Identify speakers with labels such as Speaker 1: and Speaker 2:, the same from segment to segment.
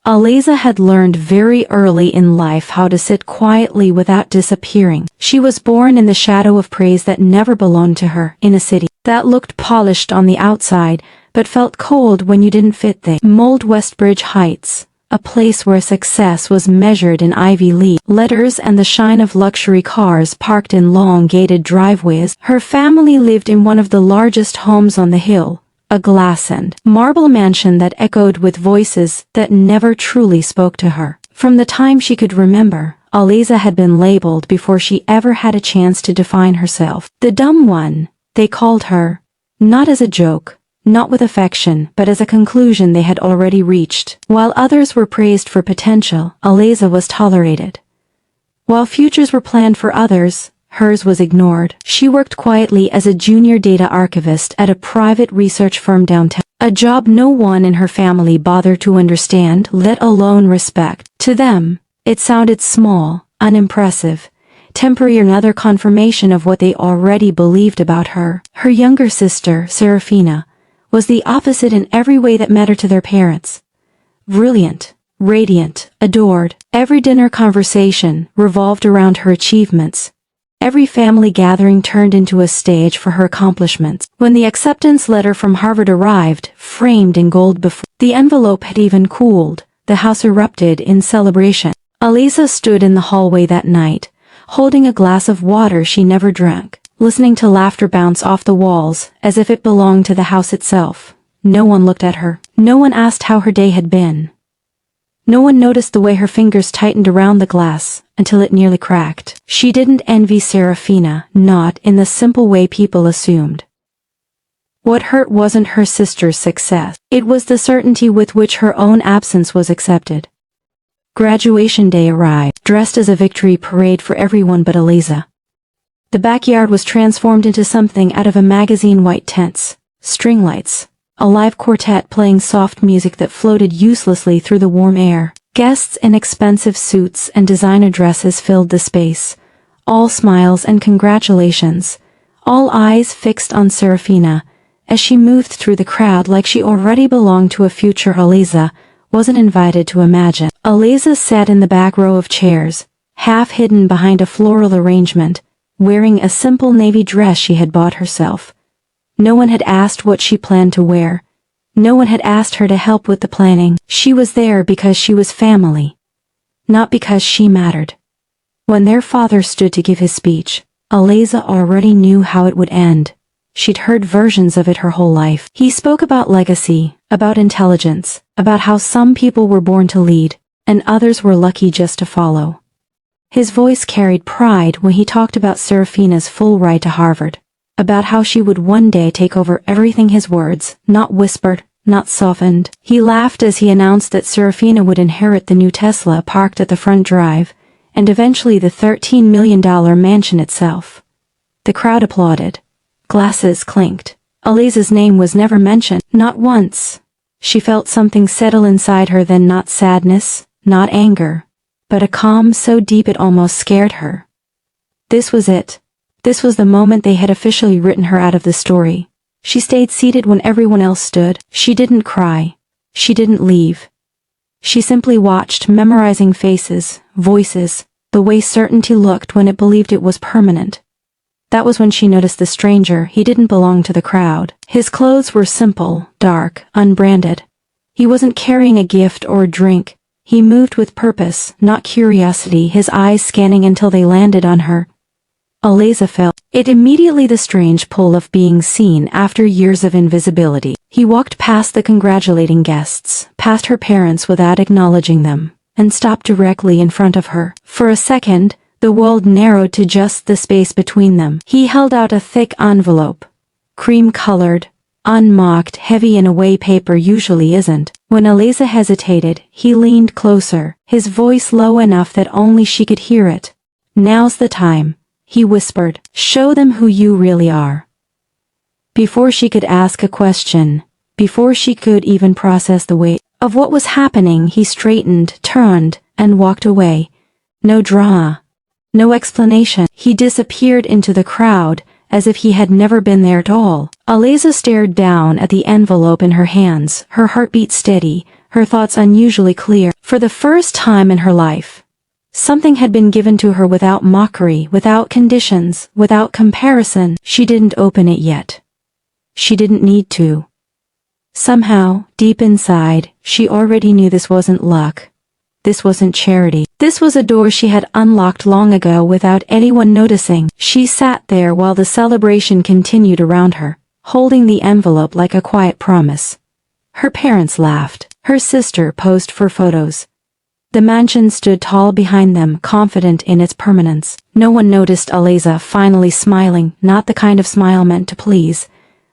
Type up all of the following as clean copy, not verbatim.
Speaker 1: Aleza had learned very early in life how to sit quietly without disappearing. She was born in the shadow of praise that never belonged to her, in a city that looked polished on the outside, but felt cold when you didn't fit there. Mold Westbridge Heights, a place where success was measured in Ivy League letters and the shine of luxury cars parked in long gated driveways. Her family lived in one of the largest homes on the hill, a glass and marble mansion that echoed with voices that never truly spoke to her. From the time she could remember, Aleza had been labeled before she ever had a chance to define herself. The dumb one, they called her, not as a joke, not with affection, but as a conclusion they had already reached. While others were praised for potential, Aleza was tolerated. While futures were planned for others, hers was ignored. She worked quietly as a junior data archivist at a private research firm downtown, a job no one in her family bothered to understand, let alone respect. To them, it sounded small, unimpressive, temporary, another confirmation of what they already believed about her. Her younger sister, Serafina, was the opposite in every way that mattered to their parents. Brilliant, radiant, adored. Every dinner conversation revolved around her achievements. Every family gathering turned into a stage for her accomplishments. When the acceptance letter from Harvard arrived, framed in gold before the envelope had even cooled, the house erupted in celebration. Aleza stood in the hallway that night, holding a glass of water she never drank, listening to laughter bounce off the walls as if it belonged to the house itself. No one looked at her. No one asked how her day had been. No one noticed the way her fingers tightened around the glass until it nearly cracked. She didn't envy Serafina, not in the simple way people assumed. What hurt wasn't her sister's success. It was the certainty with which her own absence was accepted. Graduation day arrived, dressed as a victory parade for everyone but Aleza. The backyard was transformed into something out of a magazine. White tents, string lights, a live quartet playing soft music that floated uselessly through the warm air. Guests in expensive suits and designer dresses filled the space, all smiles and congratulations, all eyes fixed on Serafina, as she moved through the crowd like she already belonged to a future Aleza wasn't invited to imagine. Aleza sat in the back row of chairs, half hidden behind a floral arrangement, wearing a simple navy dress she had bought herself. No one had asked what she planned to wear. No one had asked her to help with the planning. She was there because she was family, not because she mattered. When their father stood to give his speech, Aleza already knew how it would end. She'd heard versions of it her whole life. He spoke about legacy, about intelligence, about how some people were born to lead, and others were lucky just to follow. His voice carried pride when he talked about Serafina's full ride to Harvard, about how she would one day take over everything. His words, not whispered, not softened. He laughed as he announced that Serafina would inherit the new Tesla parked at the front drive, and eventually the $13 million mansion itself. The crowd applauded. Glasses clinked. Aleza's name was never mentioned, not once. She felt something settle inside her, then not sadness, not anger, but a calm so deep it almost scared her. This was it. This was the moment they had officially written her out of the story. She stayed seated when everyone else stood. She didn't cry. She didn't leave. She simply watched, memorizing faces, voices, the way certainty looked when it believed it was permanent. That was when she noticed the stranger. He didn't belong to the crowd. His clothes were simple, dark, unbranded. He wasn't carrying a gift or a drink. He moved with purpose, not curiosity, his eyes scanning until they landed on her. Aleza felt it immediately, the strange pull of being seen after years of invisibility. He walked past the congratulating guests, past her parents without acknowledging them, and stopped directly in front of her. For a second, the world narrowed to just the space between them. He held out a thick envelope, cream-colored, unmarked, heavy in a way paper usually isn't. When Aleza hesitated, he leaned closer, his voice low enough that only she could hear it. "Now's the time," he whispered. "Show them who you really are." Before she could ask a question, before she could even process the weight of what was happening, he straightened, turned, and walked away. No drama. No explanation. He disappeared into the crowd, as if he had never been there at all. Aleza stared down at the envelope in her hands, her heartbeat steady, her thoughts unusually clear. For the first time in her life, something had been given to her without mockery, without conditions, without comparison. She didn't open it yet. She didn't need to. Somehow, deep inside, she already knew this wasn't luck. This wasn't charity. This was a door she had unlocked long ago without anyone noticing. She sat there while the celebration continued around her, holding the envelope like a quiet promise. Her parents laughed. Her sister posed for photos. The mansion stood tall behind them, confident in its permanence. No one noticed Aleza finally smiling, not the kind of smile meant to please,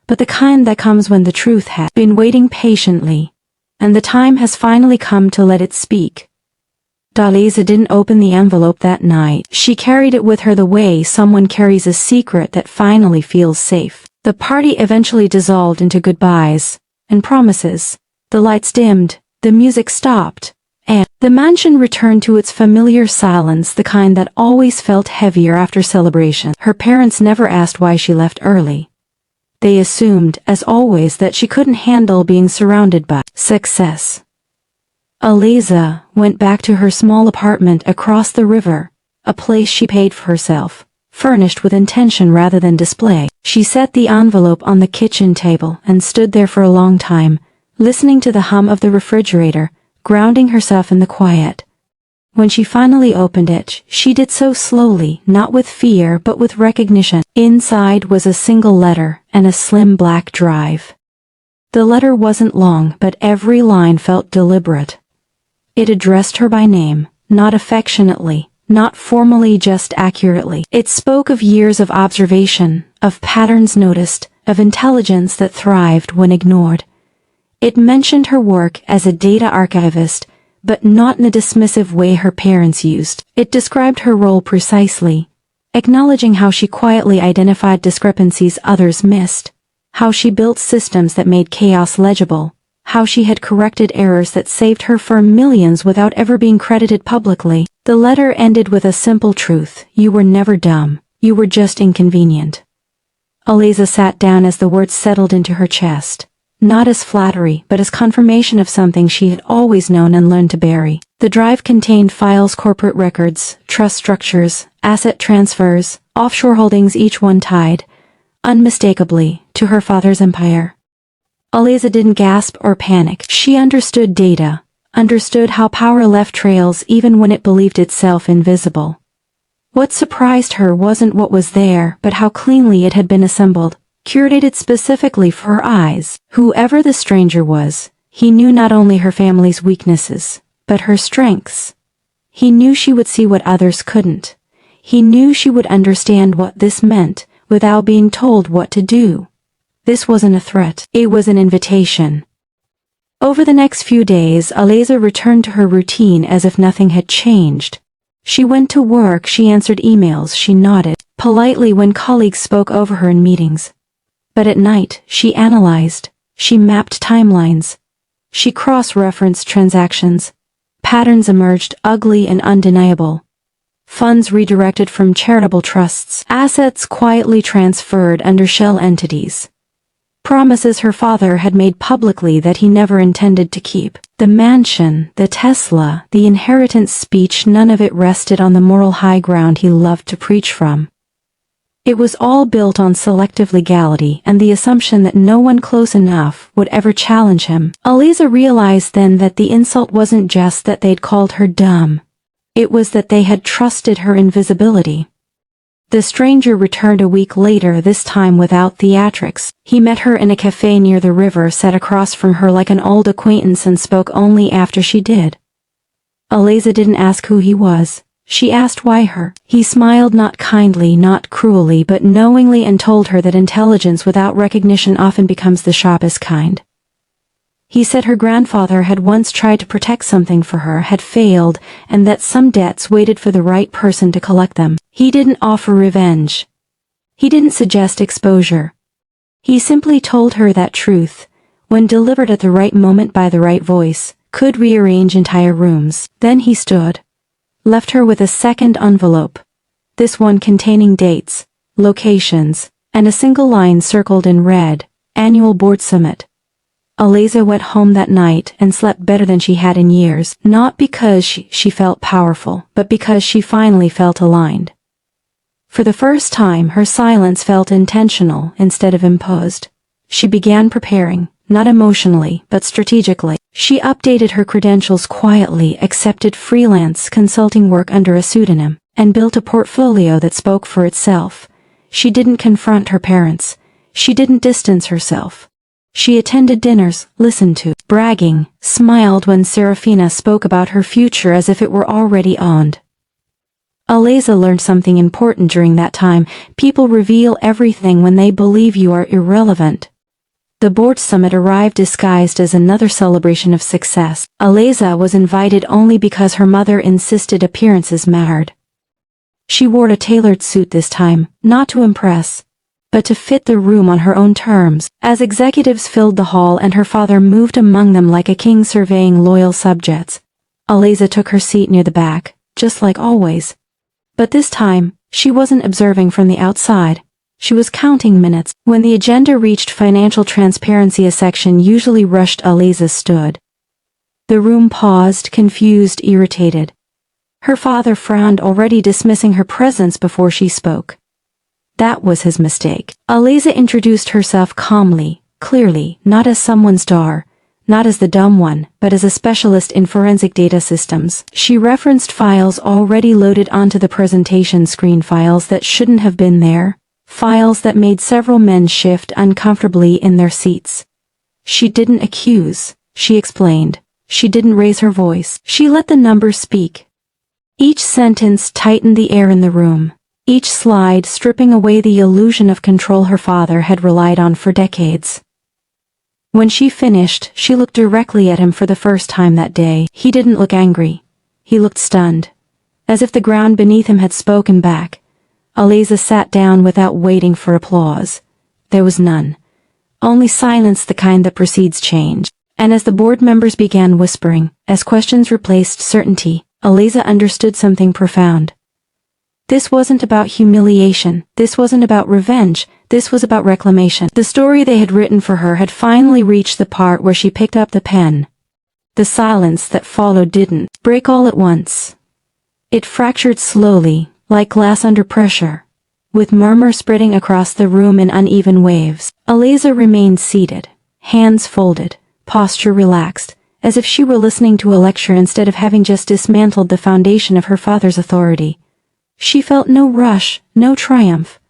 Speaker 1: but the kind that comes when the truth has been waiting patiently, and the time has finally come to let it speak. Aleza didn't open the envelope that night. She carried it with her the way someone carries a secret that finally feels safe. The party eventually dissolved into goodbyes and promises. The lights dimmed, the music stopped, and the mansion returned to its familiar silence, the kind that always felt heavier after celebration. Her parents never asked why she left early. They assumed, as always, that she couldn't handle being surrounded by success. Aleza went back to her small apartment across the river, a place she paid for herself, furnished with intention rather than display. She set the envelope on the kitchen table and stood there for a long time, listening to the hum of the refrigerator, grounding herself in the quiet. When she finally opened it, she did so slowly, not with fear but with recognition. Inside was a single letter and a slim black drive. The letter wasn't long, but every line felt deliberate. It addressed her by name, not affectionately, not formally, just accurately. It spoke of years of observation, of patterns noticed, of intelligence that thrived when ignored. It mentioned her work as a data archivist, but not in the dismissive way her parents used. It described her role precisely, acknowledging how she quietly identified discrepancies others missed, how she built systems that made chaos legible, how she had corrected errors that saved her firm millions without ever being credited publicly. The letter ended with a simple truth: you were never dumb, you were just inconvenient. Aleza sat down as the words settled into her chest. Not as flattery, but as confirmation of something she had always known and learned to bury. The drive contained files, corporate records, trust structures, asset transfers, offshore holdings, each one tied, unmistakably, to her father's empire. Aleza didn't gasp or panic. She understood data, understood how power left trails even when it believed itself invisible. What surprised her wasn't what was there, but how cleanly it had been assembled. Curated specifically for her eyes. Whoever the stranger was, he knew not only her family's weaknesses, but her strengths. He knew she would see what others couldn't. He knew she would understand what this meant, without being told what to do. This wasn't a threat, it was an invitation. Over the next few days, Aleza returned to her routine as if nothing had changed. She went to work, she answered emails, she nodded politely when colleagues spoke over her in meetings. But at night, she analyzed, she mapped timelines, she cross-referenced transactions. Patterns emerged, ugly and undeniable. Funds redirected from charitable trusts, assets quietly transferred under shell entities. Promises her father had made publicly that he never intended to keep. The mansion, the Tesla, the inheritance speech, none of it rested on the moral high ground he loved to preach from. It was all built on selective legality and the assumption that no one close enough would ever challenge him. Aleza realized then that the insult wasn't just that they'd called her dumb. It was that they had trusted her invisibility. The stranger returned a week later, this time without theatrics. He met her in a cafe near the river, sat across from her like an old acquaintance and spoke only after she did. Aleza didn't ask who he was. She asked why her. He smiled, not kindly, not cruelly, but knowingly, and told her that intelligence without recognition often becomes the sharpest kind. He said her grandfather had once tried to protect something for her, had failed, and that some debts waited for the right person to collect them. He didn't offer revenge. He didn't suggest exposure. He simply told her that truth, when delivered at the right moment by the right voice, could rearrange entire rooms. Then he stood, left her with a second envelope, this one containing dates, locations, and a single line circled in red: annual board summit. Aleza went home that night and slept better than she had in years, not because she felt powerful, but because she finally felt aligned. For the first time, her silence felt intentional instead of imposed. She began preparing, not emotionally, but strategically. She updated her credentials quietly, accepted freelance consulting work under a pseudonym, and built a portfolio that spoke for itself. She didn't confront her parents. She didn't distance herself. She attended dinners, listened to, bragging, smiled when Serafina spoke about her future as if it were already owned. Aleza learned something important during that time. People reveal everything when they believe you are irrelevant. The board summit arrived disguised as another celebration of success. Aleza was invited only because her mother insisted appearances mattered. She wore a tailored suit this time, not to impress, but to fit the room on her own terms. As executives filled the hall and her father moved among them like a king surveying loyal subjects, Aleza took her seat near the back, just like always. But this time, she wasn't observing from the outside. She was counting minutes. When the agenda reached financial transparency, a section usually rushed. Aleza stood. The room paused, confused, irritated. Her father frowned, already dismissing her presence before she spoke. That was his mistake. Aleza introduced herself calmly, clearly, not as someone's daughter, not as the dumb one, but as a specialist in forensic data systems. She referenced files already loaded onto the presentation screen, files that shouldn't have been there, files that made several men shift uncomfortably in their seats. She didn't accuse, she explained. She didn't raise her voice. She let the numbers speak. Each sentence tightened the air in the room. Each slide stripping away the illusion of control her father had relied on for decades. When she finished, she looked directly at him for the first time that day. He didn't look angry. He looked stunned, as if the ground beneath him had spoken back. Aleza sat down without waiting for applause. There was none. Only silence, the kind that precedes change. And as the board members began whispering, as questions replaced certainty, Aleza understood something profound. This wasn't about humiliation, this wasn't about revenge, this was about reclamation. The story they had written for her had finally reached the part where she picked up the pen. The silence that followed didn't break all at once. It fractured slowly, like glass under pressure, with murmur spreading across the room in uneven waves. Aleza remained seated, hands folded, posture relaxed, as if she were listening to a lecture instead of having just dismantled the foundation of her father's authority. She felt no rush, no triumph.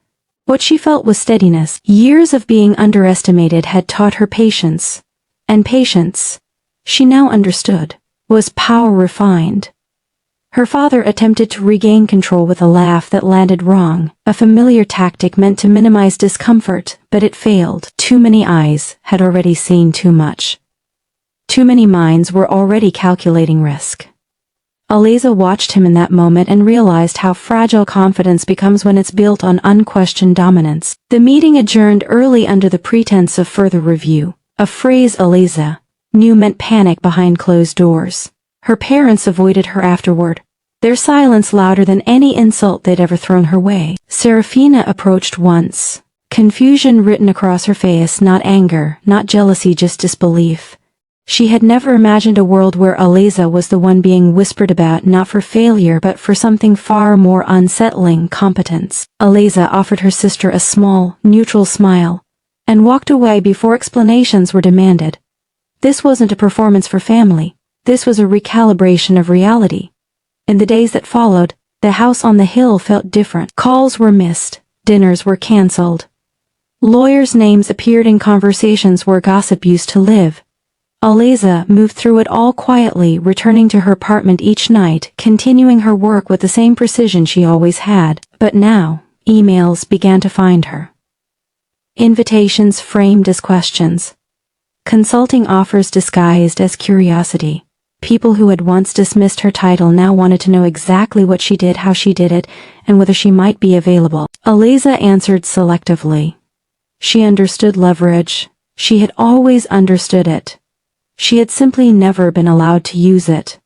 Speaker 1: What she felt was steadiness. Years of being underestimated had taught her patience. And patience, she now understood, was power refined. Her father attempted to regain control with a laugh that landed wrong, a familiar tactic meant to minimize discomfort, but it failed. Too many eyes had already seen too much. Too many minds were already calculating risk. Aleza watched him in that moment and realized how fragile confidence becomes when it's built on unquestioned dominance. The meeting adjourned early under the pretense of further review, a phrase Aleza knew meant panic behind closed doors. Her parents avoided her afterward, their silence louder than any insult they'd ever thrown her way. Serafina approached once, confusion written across her face, not anger, not jealousy, just disbelief. She had never imagined a world where Aleza was the one being whispered about, not for failure but for something far more unsettling: competence. Aleza offered her sister a small, neutral smile, and walked away before explanations were demanded. This wasn't a performance for family, this was a recalibration of reality. In the days that followed, the house on the hill felt different. Calls were missed, dinners were cancelled. Lawyers' names appeared in conversations where gossip used to live. Aleza moved through it all quietly, returning to her apartment each night, continuing her work with the same precision she always had. But now, emails began to find her. Invitations framed as questions. Consulting offers disguised as curiosity. People who had once dismissed her title now wanted to know exactly what she did, how she did it, and whether she might be available. Aleza answered selectively. She understood leverage. She had always understood it. She had simply never been allowed to use it.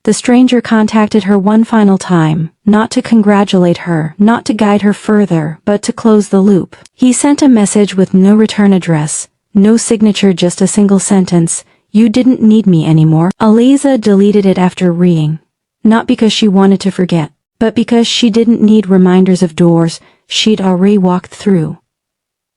Speaker 1: The stranger contacted her one final time, not to congratulate her, not to guide her further, but to close the loop. He sent a message with no return address, No signature, just a single sentence. You didn't need me anymore. Aleza deleted it after reading. Not because she wanted to forget, but because she didn't need reminders of doors she'd already walked through.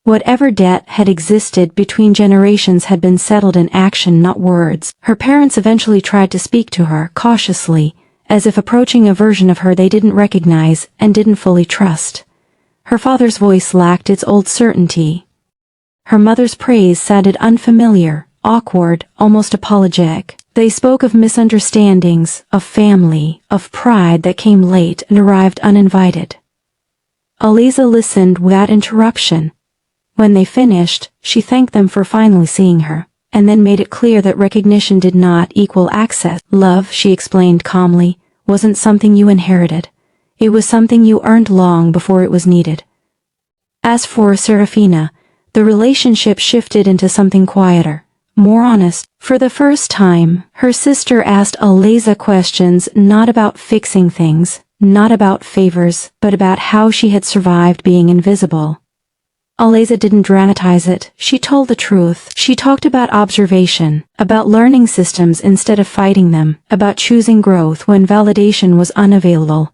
Speaker 1: Whatever debt had existed between generations had been settled in action, not words. Her parents eventually tried to speak to her, cautiously, as if approaching a version of her they didn't recognize and didn't fully trust. Her father's voice lacked its old certainty. Her mother's praise sounded unfamiliar, awkward, almost apologetic. They spoke of misunderstandings, of family, of pride that came late and arrived uninvited. Aleza listened without interruption. When they finished, she thanked them for finally seeing her, and then made it clear that recognition did not equal access. Love, she explained calmly, wasn't something you inherited. It was something you earned long before it was needed. As for Serafina, the relationship shifted into something quieter, more honest. For the first time, her sister asked Aleza questions not about fixing things, not about favors, but about how she had survived being invisible. Aleza didn't dramatize it, she told the truth. She talked about observation, about learning systems instead of fighting them, about choosing growth when validation was unavailable.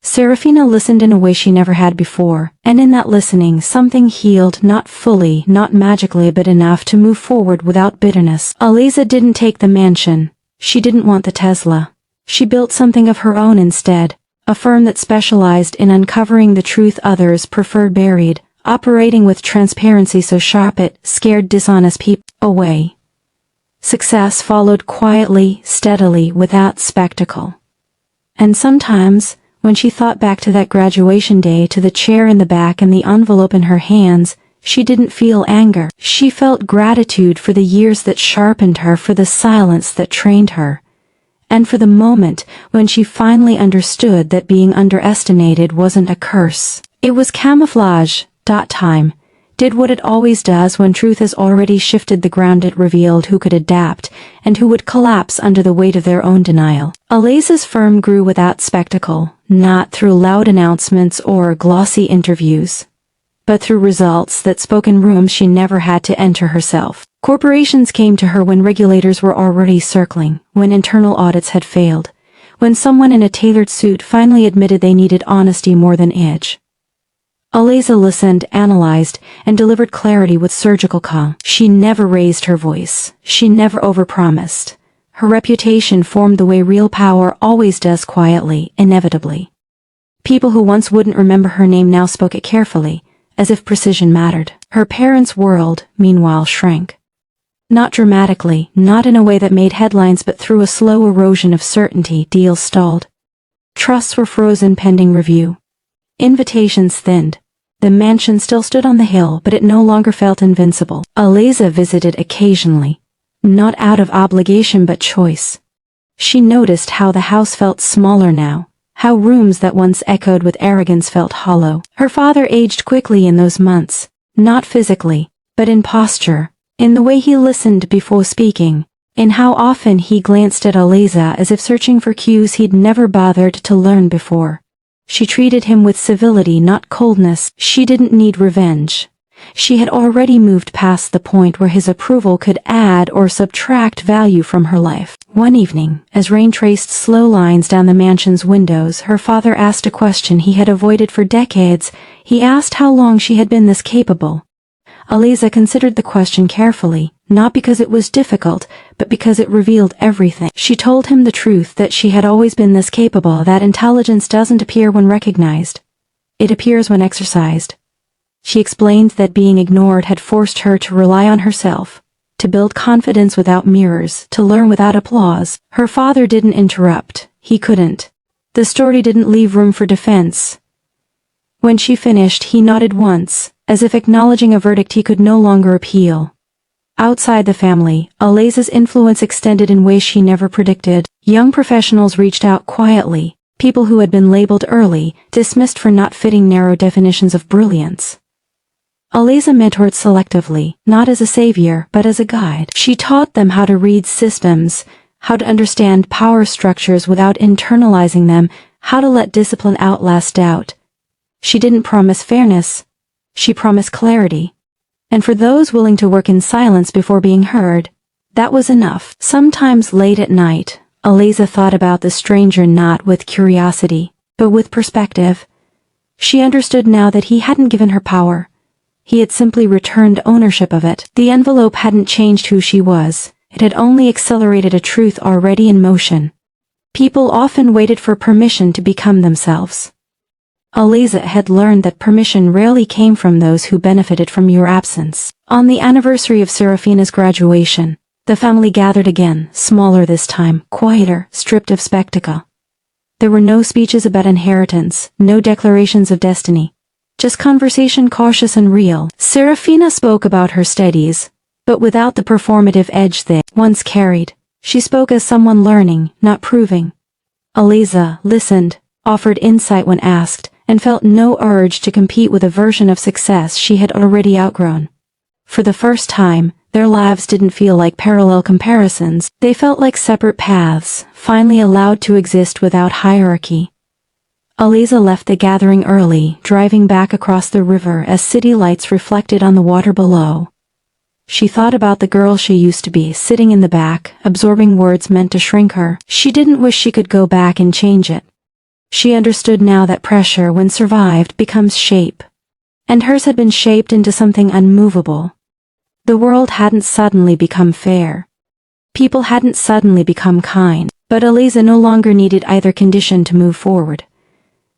Speaker 1: Serafina listened in a way she never had before, and in that listening something healed, not fully, not magically, but enough to move forward without bitterness. Aleza didn't take the mansion. She didn't want the Tesla. She built something of her own instead, a firm that specialized in uncovering the truth others preferred buried, operating with transparency so sharp it scared dishonest people away. Success followed quietly, steadily, without spectacle. And sometimes, when she thought back to that graduation day, to the chair in the back and the envelope in her hands, she didn't feel anger. She felt gratitude for the years that sharpened her, for the silence that trained her, and for the moment when she finally understood that being underestimated wasn't a curse. It was camouflage. Time did what it always does when truth has already shifted the ground. It revealed who could adapt and who would collapse under the weight of their own denial. Aleza's firm grew without spectacle, not through loud announcements or glossy interviews, but through results that spoke in rooms she never had to enter herself. Corporations came to her when regulators were already circling, when internal audits had failed, when someone in a tailored suit finally admitted they needed honesty more than edge. Aleza listened, analyzed, and delivered clarity with surgical calm. She never raised her voice. She never overpromised. Her reputation formed the way real power always does, quietly, inevitably. People who once wouldn't remember her name now spoke it carefully, as if precision mattered. Her parents' world, meanwhile, shrank. Not dramatically, not in a way that made headlines, but through a slow erosion of certainty. Deals stalled. Trusts were frozen pending review. Invitations thinned. The mansion still stood on the hill, but it no longer felt invincible. Aleza visited occasionally, not out of obligation but choice. She noticed how the house felt smaller now, how rooms that once echoed with arrogance felt hollow. Her father aged quickly in those months, not physically, but in posture, in the way he listened before speaking, in how often he glanced at Aleza as if searching for cues he'd never bothered to learn before. She treated him with civility, not coldness. She didn't need revenge. She had already moved past the point where his approval could add or subtract value from her life. One evening, as rain traced slow lines down the mansion's windows, her father asked a question he had avoided for decades. He asked how long she had been this capable. Aleza considered the question carefully, not because it was difficult, but because it revealed everything. She told him the truth, that she had always been this capable, that intelligence doesn't appear when recognized. It appears when exercised. She explained that being ignored had forced her to rely on herself, to build confidence without mirrors, to learn without applause. Her father didn't interrupt. He couldn't. The story didn't leave room for defense. When she finished, he nodded once, as if acknowledging a verdict he could no longer appeal. Outside the family, Aleza's influence extended in ways she never predicted. Young professionals reached out quietly, people who had been labeled early, dismissed for not fitting narrow definitions of brilliance. Aleza mentored selectively, not as a savior, but as a guide. She taught them how to read systems, how to understand power structures without internalizing them, how to let discipline outlast doubt. She didn't promise fairness. She promised clarity. And for those willing to work in silence before being heard, that was enough. Sometimes late at night, Aleza thought about the stranger not with curiosity, but with perspective. She understood now that he hadn't given her power. He had simply returned ownership of it. The envelope hadn't changed who she was. It had only accelerated a truth already in motion. People often waited for permission to become themselves. Aleza had learned that permission rarely came from those who benefited from your absence. On the anniversary of Serafina's graduation, the family gathered again, smaller this time, quieter, stripped of spectacle. There were no speeches about inheritance, no declarations of destiny. Just conversation cautious and real. Serafina spoke about her studies, but without the performative edge they once carried. She spoke as someone learning, not proving. Aleza listened, offered insight when asked, and felt no urge to compete with a version of success she had already outgrown. For the first time, their lives didn't feel like parallel comparisons, they felt like separate paths, finally allowed to exist without hierarchy. Aleza left the gathering early, driving back across the river as city lights reflected on the water below. She thought about the girl she used to be, sitting in the back, absorbing words meant to shrink her. She didn't wish she could go back and change it. She understood now that pressure, when survived, becomes shape. And hers had been shaped into something unmovable. The world hadn't suddenly become fair. People hadn't suddenly become kind, but Aleza no longer needed either condition to move forward.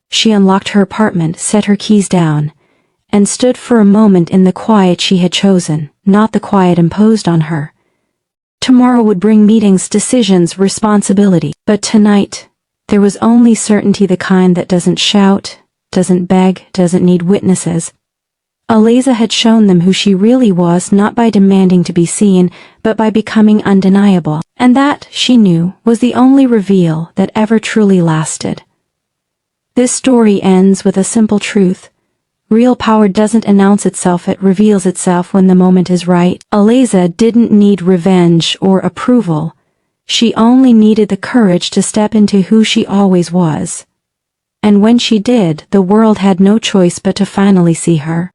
Speaker 1: She unlocked her apartment, set her keys down, and stood for a moment in the quiet she had chosen, not the quiet imposed on her. Tomorrow would bring meetings, decisions, responsibility, but tonight, there was only certainty, the kind that doesn't shout, doesn't beg, doesn't need witnesses. Aleza had shown them who she really was, not by demanding to be seen, but by becoming undeniable, and that, she knew, was the only reveal that ever truly lasted. This story ends with a simple truth. Real power doesn't announce itself, it reveals itself when the moment is right. Aleza didn't need revenge or approval. She only needed the courage to step into who she always was. And when she did, the world had no choice but to finally see her.